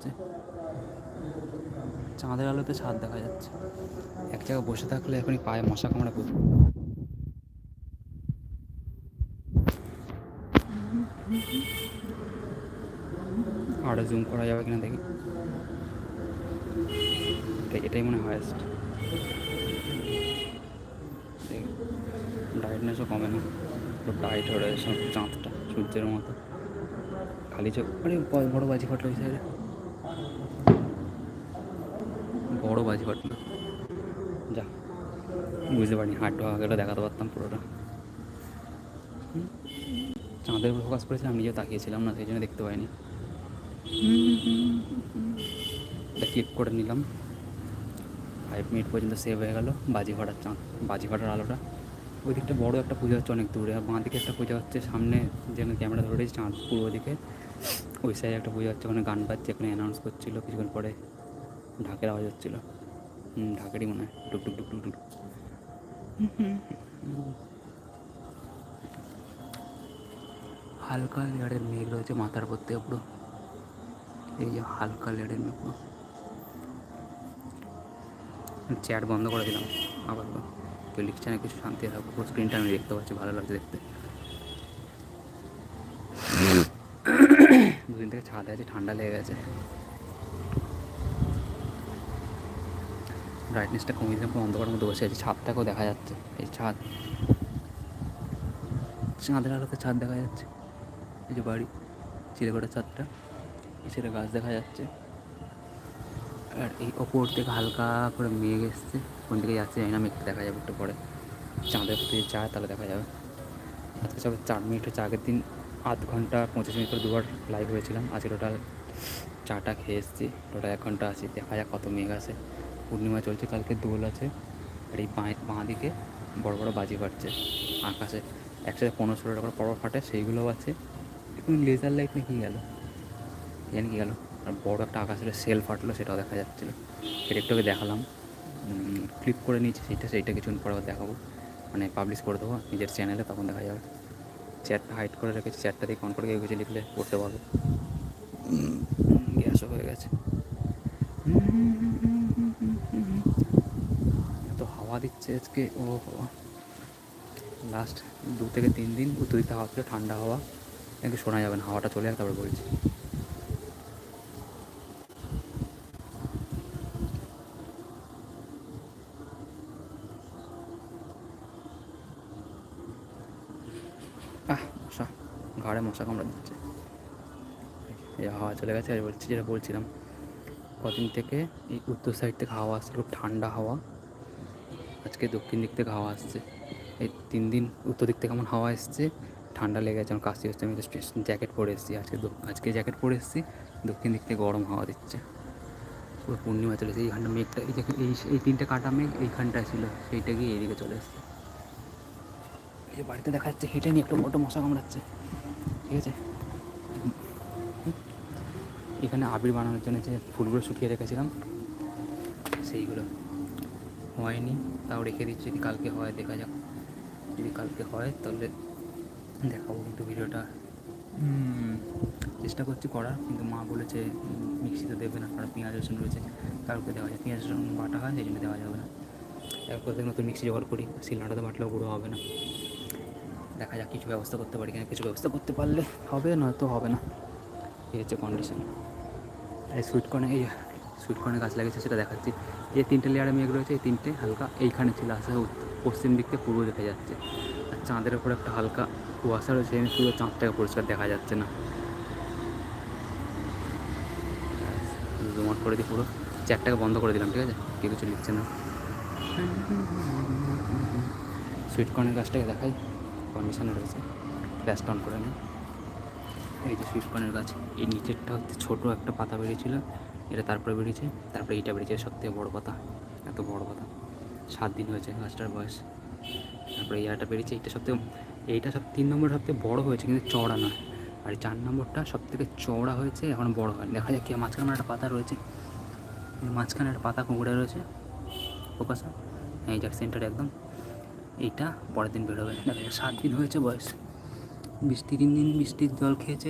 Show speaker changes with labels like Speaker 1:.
Speaker 1: যাচ্ছে, চাঁদের আলোতে ছাদ দেখা যাচ্ছে। এক জায়গায় বসে থাকলে এখনই পায়ে মশা কামড়া প্রচুর। আরও জুম করা যাবে কিনা দেখি, এটাই মনে হয় হায়েস্ট। দেখি ব্রাইটনেসও কমে না, পুরো ব্রাইট হয়ে রয়েছে চাঁদটা সূর্যের মতো। খালি চোখ, আরে বড় বাজি ফাটলো ওই সাইডে, বড় বাজি ফাটলো। যা, বুঝতে পারিনি, হাঁটু আগে দেখাতে পারতাম পুরোটা। চাঁদের উপর ফোকাস করেছিলাম, নিজেও তাকিয়েছিলাম না, সেই জন্য দেখতে পাইনি। এটা ক্লিক করে নিলাম, 5 মিনিট পর্যন্ত সেভ হয়ে গেল। বাজি ফাটার চাঁদ, বাজি ফাটার আলোটা। ওই দিকটা বড়ো একটা পুজো হচ্ছে অনেক দূরে, আর বাঁ দিকে একটা পুজো হচ্ছে সামনে, যেখানে ক্যামেরা ধরে রয়েছে চাঁদ পূর্ব দিকে, ওই সাইডে একটা পুজো হচ্ছে, ওখানে গান বাজছে, ওখানে অ্যানাউন্স করছিলো। কিছুক্ষণ পরে ঢাকের আওয়াজ হচ্ছিলো, ঢাকেরই মনে হয়, টুক টুক টুক টুক টুক। হালকা লেয়ারের মেঘ রয়েছে মাথার উপর থেকে পুরো, এই যে হালকা লেয়ারের মেঘ পুরো। চ্যাট বন্ধ করে দিলাম আবার, কেউ লিখছে না কিছু, শান্তি থাকবো। পুরো স্ক্রিনটা আমি দেখতে পাচ্ছি, ভালো লাগছে দেখতে। দুদিন থেকে ছাদে আছে, ঠান্ডা লেগে গেছে। ব্রাইটনেসটা কমিয়ে দিলাম, পুরো অন্ধকারের মধ্যে বসে আছে। ছাদটাকেও দেখা যাচ্ছে, এই ছাদ, চাঁদের আলোতে ছাদ দেখা যাচ্ছে। এই যে বাড়ি, চিলেকোটার ছাদটা, সেটা গাছ দেখা যাচ্ছে। আর এই ওপর থেকে হালকা করে মেঘ এসছে, কোন দিকে যাচ্ছে জানি না, মেঘটা দেখা যাবে একটু পরে। চাঁদের প্রতি যদি যায় তাহলে দেখা যাবে। আজকে সব 4 মিনিট হচ্ছে, আগের দিন আধ ঘন্টা 25 মিনিট করে দুবার লাইভ হয়েছিলাম। আজকে টোটাল চাটা খেয়ে এসেছি, টোটাল 1 ঘন্টা আছি। দেখা যাক কত মেঘ আছে। পূর্ণিমা চলছে, কালকে দোল আছে। আর এই বাঁ দিকে বড় বড় বাজি ফাটছে আকাশে, একসাথে 15-16টা করে পরপর ফাটে, সেইগুলোও আছে। এখন লেজার লাইট নিয়ে কী গেল, জানি কী গেল। আর বড় একটা আকাশের সেল ফাটলো, সেটাও দেখা যাচ্ছিলো। সেটা একটুকে দেখালাম, ক্লিপ করে নিয়েছি সেইটা কিছুক্ষণ পরে দেখাবো, মানে পাবলিশ করে দেবো নিজের চ্যানেলে, তখন দেখা যাবে। চ্যাটটা হাইড করে রেখেছি, চ্যাটটা দিয়ে অন করে কেউ কিছু লিখলে পড়তে পারবে। গ্যাসও হয়ে গেছে। এত হাওয়া দিচ্ছে আজকে, ও লাস্ট 2 থেকে 3 দিন উত্তর দিকটা হাওয়া ছিল, ঠান্ডা হাওয়া, একটু শোনা যাবে না, হাওয়াটা চলে যাবে তারপরে বলছি। মশা, ঘাড়ে মশা কামড়া দিচ্ছে। এই হাওয়া চলে গেছে। আর বলছি, যেটা বলছিলাম, কদিন থেকে এই উত্তর সাইড থেকে হাওয়া আসছে, খুব ঠান্ডা হাওয়া। আজকে দক্ষিণ দিক থেকে হাওয়া আসছে। এই 3 দিন উত্তর দিক থেকে এমন হাওয়া এসছে, ঠান্ডা লেগে গেছে, আমার কাশি হচ্ছে। আমি জ্যাকেট পরে এসেছি, আজকে জ্যাকেট পরে এসেছি। দক্ষিণ দিক থেকে গরম হাওয়া দিচ্ছে। পুরো পূর্ণিমা চলেছে। এইখানটা মেঘটা, এই 3টে কাটা মেঘ এইখানটায় ছিল, সেইটা গিয়ে এইদিকে চলে এসছে। এই যে বাড়িতে দেখা যাচ্ছে, হেঁটে নিয়ে একটু মোটো মশা কামড়াচ্ছে, ঠিক আছে। এখানে আবির বানানোর জন্য যে ফুলগুলো শুকিয়ে রেখেছিলাম, সেইগুলো হয়নি, তাও রেখে দিচ্ছি। যদি কালকে হয় দেখা যাক, যদি কালকে হয় তাহলে দেখাবো। কিন্তু ভিডিওটা চেষ্টা করছি করার, কিন্তু মা বলেছে মিক্সিতে দেবে না, কারণ পেঁয়াজ রসুন রয়েছে, কালকে দেওয়া যায়। পেঁয়াজ রসুন বাটা হয়, সেই জন্য দেওয়া যাবে না। এরপর থেকে নতুন মিক্সি জোগাড় করি, শিলনোড়াতে বাটলেও গুঁড়ো হবে না। দেখা যাক কিছু ব্যবস্থা করতে পারি কিনা, কিছু ব্যবস্থা করতে পারলে হবে, নয়তো হবে না। এই হচ্ছে কন্ডিশন। এই সুইটকর্নের গাছ লাগিয়েছে, সেটা দেখাচ্ছি। এই 3টে লেয়ারে মেঘ রয়েছে, এই 3টে হালকা এইখানে ছিল, আসে পশ্চিম দিক থেকে পূর্ব দেখে যাচ্ছে। আর চাঁদের ওপর একটা হালকা কুয়াশা রয়েছে, পুরো চাঁদটাকে পরিষ্কার দেখা যাচ্ছে না। জুম আউট করে দিই পুরো, চ্যাটটাকে বন্ধ করে দিলাম, ঠিক আছে, কেউ কিছু লিখছে না। সুইটকর্নের গাছটাকে দেখাই, কন্ডিশনে রয়েছে, ফ্ল্যাশটা অন করে নিই। এই যে সুইটকর্নের গাছ, এই নিচেরটা হচ্ছে ছোটো একটা পাতা বেরিয়েছিল, এটা তারপরে বেরিয়েছে, তারপরে এইটা বেরিয়েছে সবথেকে বড়ো পাতা, এত বড়ো পাতা। 7 দিন হয়েছে গাছটার বয়স। তারপরে এই একটা বেরিয়েছে, এইটা 3 নম্বর সবথেকে বড়ো হয়েছে, কিন্তু চওড়া নয়। আর 4 নম্বরটা সবথেকে চওড়া হয়েছে, এখন বড়ো হয়। দেখা যাক কি, মাঝখানে একটা পাতা রয়েছে, মাঝখানে একটা পাতা কুঁকড়ে রয়েছে, ফোকাস, এই যাক সেন্টারে একদম। এইটা পরের দিন বেরোবে। দেখা যাক, 7 দিন হয়েছে বয়স, 3 দিন বৃষ্টির জল খেয়েছে।